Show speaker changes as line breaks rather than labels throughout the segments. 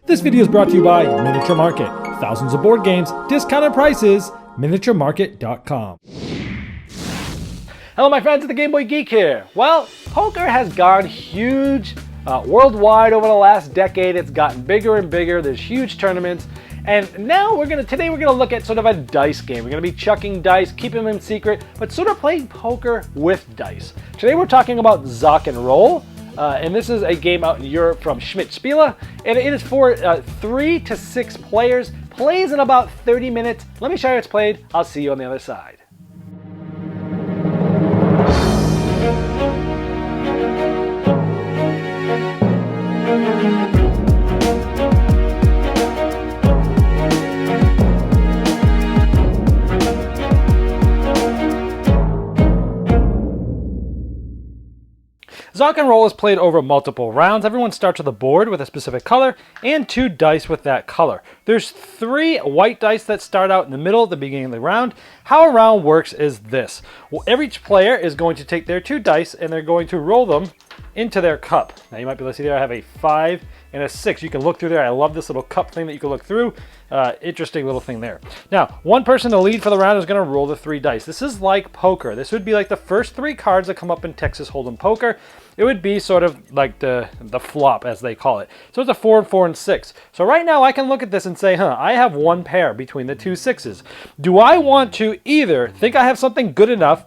This video is brought to you by Miniature Market. Thousands of board games, discounted prices, miniaturemarket.com.
Hello my friends, it's the Game Boy Geek here. Well, poker has gone huge worldwide over the last decade. It's gotten bigger and bigger. There's huge tournaments. And now today we're gonna look at sort of a dice game. We're gonna be chucking dice, keeping them secret, but sort of playing poker with dice. Today we're talking about Zock and Roll. And this is a game out in Europe from Schmidt Spiele, and it is for 3 to 6 players. Plays in about 30 minutes. Let me show you how it's played. I'll see you on the other side. Zock and Roll is played over multiple rounds. Everyone starts with a board with a specific color and 2 dice with that color. There's 3 white dice that start out in the middle at the beginning of the round. How a round works is this. Well, every player is going to take their 2 dice and they're going to roll them into their cup. Now you might be able to see there I have a 5 and a 6. You can look through there. I love this little cup thing that you can look through. Interesting little thing there. Now, one person to lead for the round is going to roll the 3 dice. This is like poker. This would be like the first 3 cards that come up in Texas Hold'em poker. It would be sort of like the flop, as they call it. So it's a 4 and 4 and 6. So right now I can look at this and say, I have 1 pair between the 2 6s. Do I want to either think I have something good enough?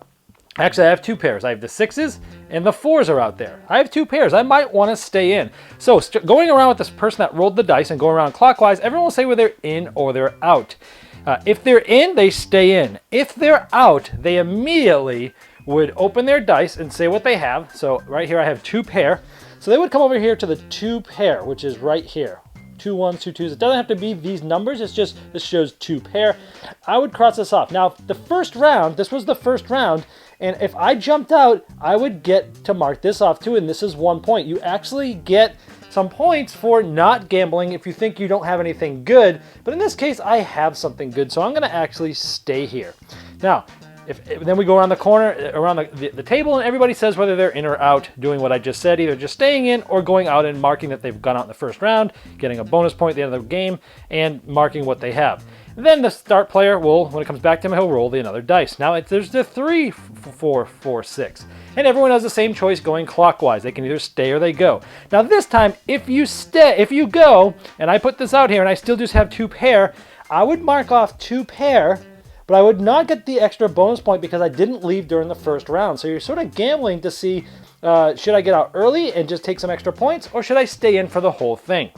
Actually, I have 2 pairs. I have the 6s and the 4s are out there. I have 2 pairs. I might want to stay in. So going around with this person that rolled the dice and going around clockwise, everyone will say whether they're in or they're out. If they're in, they stay in. If they're out, they immediately would open their dice and say what they have. So right here I have 2 pair. So they would come over here to the 2 pair, which is right here. 2 1s, 2 2s. It doesn't have to be these numbers. It's just, this shows 2 pair. I would cross this off. Now, the first round, this was the first round, and if I jumped out, I would get to mark this off too, and this is 1 point. You actually get some points for not gambling if you think you don't have anything good, but in this case, I have something good, so I'm gonna actually stay here. Now, then we go around the corner, around the table, and everybody says whether they're in or out, doing what I just said, either just staying in or going out and marking that they've gone out in the first round, getting a bonus point at the end of the game, and marking what they have. And then the start player will, when it comes back to him, he'll roll the another dice. Now there's the 3 4 4 6, and everyone has the same choice going clockwise. They can either stay or they go. Now this time, if you go, and I put this out here, and I still just have 2 pair, I would mark off 2 pair. But I would not get the extra bonus point because I didn't leave during the first round. So you're sort of gambling to see, should I get out early and just take some extra points, or should I stay in for the whole thing?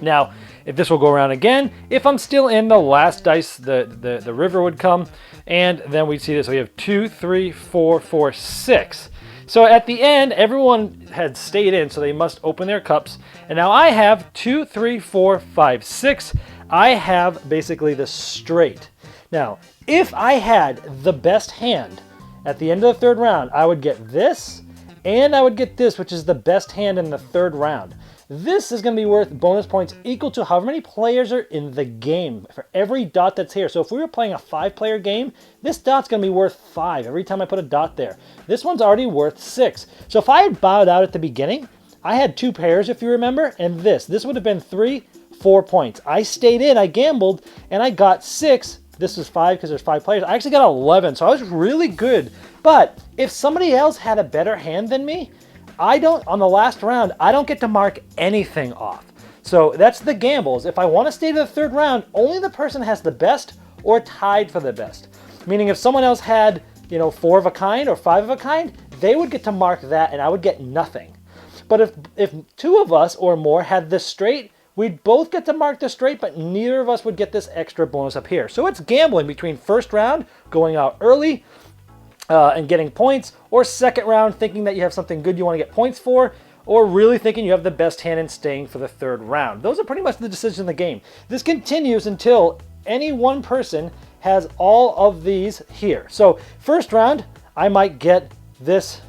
Now, if this will go around again, if I'm still in, the last dice, the river would come, and then we'd see this. So we have 2, 3, 4, 4, 6. So at the end, everyone had stayed in, so they must open their cups. And now I have 2, 3, 4, 5, 6. I have basically the straight. Now, if I had the best hand at the end of the 3rd round, I would get this, and I would get this, which is the best hand in the 3rd round. This is going to be worth bonus points equal to however many players are in the game for every dot that's here. So if we were playing a 5-player game, this dot's going to be worth 5 every time I put a dot there. This one's already worth 6. So if I had bowed out at the beginning, I had 2 pairs, if you remember, and this would have been 3, 4 points. I stayed in, I gambled, and I got 6. This is 5 because there's 5 players. I actually got 11, so I was really good. But if somebody else had a better hand than me, on the last round, I don't get to mark anything off. So that's the gambles. If I want to stay to the 3rd round, only the person has the best or tied for the best. Meaning if someone else had, 4 of a kind or 5 of a kind, they would get to mark that and I would get nothing. But if 2 of us or more had this straight, we'd both get to mark the straight, but neither of us would get this extra bonus up here. So it's gambling between first round, going out early and getting points, or second round thinking that you have something good you want to get points for, or really thinking you have the best hand and staying for the 3rd round. Those are pretty much the decisions in the game. This continues until any one person has all of these here. So first round, I might get this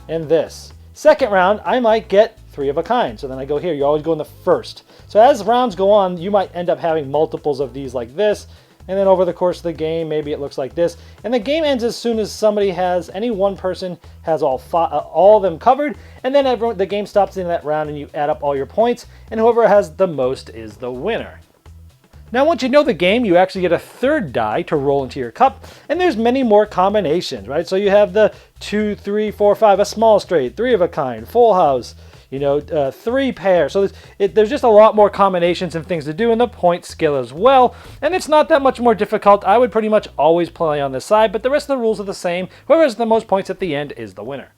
and this. Second round, I might get 3 of a kind. So then I go here. You always go in the first. So as rounds go on, you might end up having multiples of these like this, And then over the course of the game, maybe it looks like this. And the game ends as soon as any one person has all of them covered. And then the game stops in that round and you add up all your points. And whoever has the most is the winner. Now, once you know the game, you actually get a third die to roll into your cup. And there's many more combinations, right? So you have the 2, 3, 4, 5, a small straight, 3 of a kind, full house, 3 pair. So there's just a lot more combinations and things to do, and the point skill as well. And it's not that much more difficult. I would pretty much always play on this side, but the rest of the rules are the same. Whoever has the most points at the end is the winner.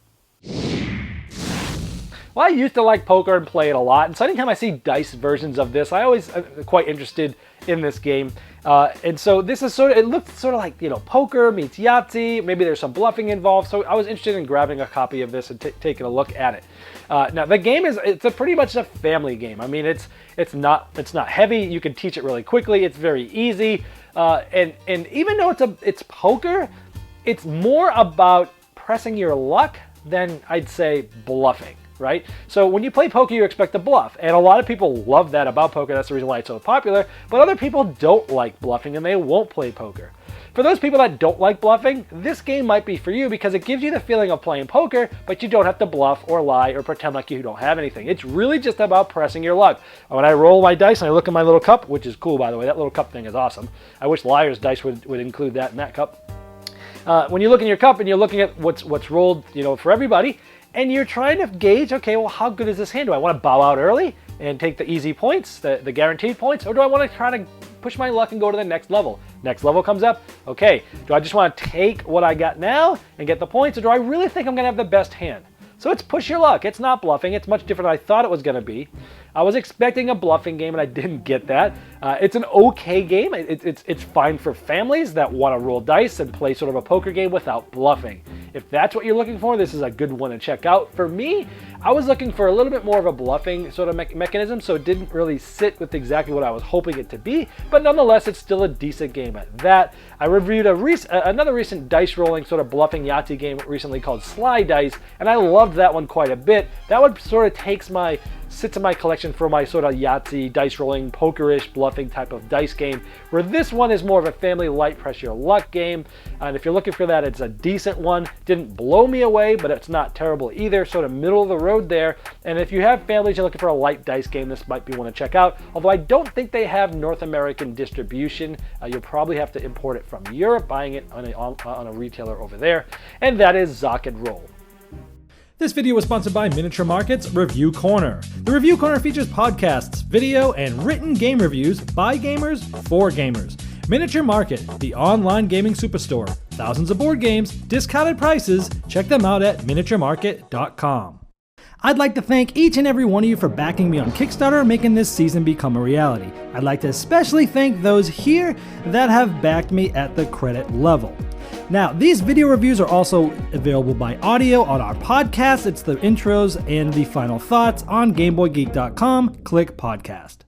Well, I used to like poker and play it a lot, and so anytime I see dice versions of this, I always am quite interested in this game. And so this is it looks sort of like, poker meets Yahtzee. Maybe there's some bluffing involved. So I was interested in grabbing a copy of this and taking a look at it. Now the game it's pretty much a family game. I mean, it's not heavy. You can teach it really quickly. It's very easy. And even though it's poker, it's more about pressing your luck than I'd say bluffing. Right? So when you play poker, you expect to bluff. And a lot of people love that about poker. That's the reason why it's so popular. But other people don't like bluffing and they won't play poker. For those people that don't like bluffing, this game might be for you because it gives you the feeling of playing poker, but you don't have to bluff or lie or pretend like you don't have anything. It's really just about pressing your luck. When I roll my dice and I look at my little cup, which is cool, by the way, that little cup thing is awesome. I wish Liar's Dice would include that in that cup. When you look in your cup and you're looking at what's rolled, for everybody, and you're trying to gauge, okay, well, how good is this hand? Do I want to bow out early and take the easy points, the guaranteed points, or do I want to try to push my luck and go to the next level? Next level comes up, okay, do I just want to take what I got now and get the points, or do I really think I'm going to have the best hand? So it's push your luck. It's not bluffing. It's much different than I thought it was going to be. I was expecting a bluffing game, and I didn't get that. It's an okay game. It's fine for families that want to roll dice and play sort of a poker game without bluffing. If that's what you're looking for, this is a good one to check out. For me, I was looking for a little bit more of a bluffing sort of mechanism, so it didn't really sit with exactly what I was hoping it to be, but nonetheless, it's still a decent game at that. I reviewed another recent dice rolling sort of bluffing Yahtzee game recently called Sly Dice, and I loved that one quite a bit. That one sort of sits in my collection for my sort of Yahtzee, dice rolling, pokerish, bluffing type of dice game, where this one is more of a family light press your luck game. And if you're looking for that, it's a decent one. Didn't blow me away, but it's not terrible either. Sort of middle of the road there. And if you have families, you're looking for a light dice game, this might be one to check out. Although I don't think they have North American distribution. You'll probably have to import it from Europe, buying it on a retailer over there. And that is Zock and Roll.
This video was sponsored by Miniature Market's Review Corner. The Review Corner features podcasts, video, and written game reviews by gamers for gamers. Miniature Market, the online gaming superstore. Thousands of board games, discounted prices. Check them out at miniaturemarket.com. I'd like to thank each and every one of you for backing me on Kickstarter and making this season become a reality. I'd like to especially thank those here that have backed me at the credit level. Now, these video reviews are also available by audio on our podcast. It's the intros and the final thoughts on GameBoyGeek.com. Click podcast.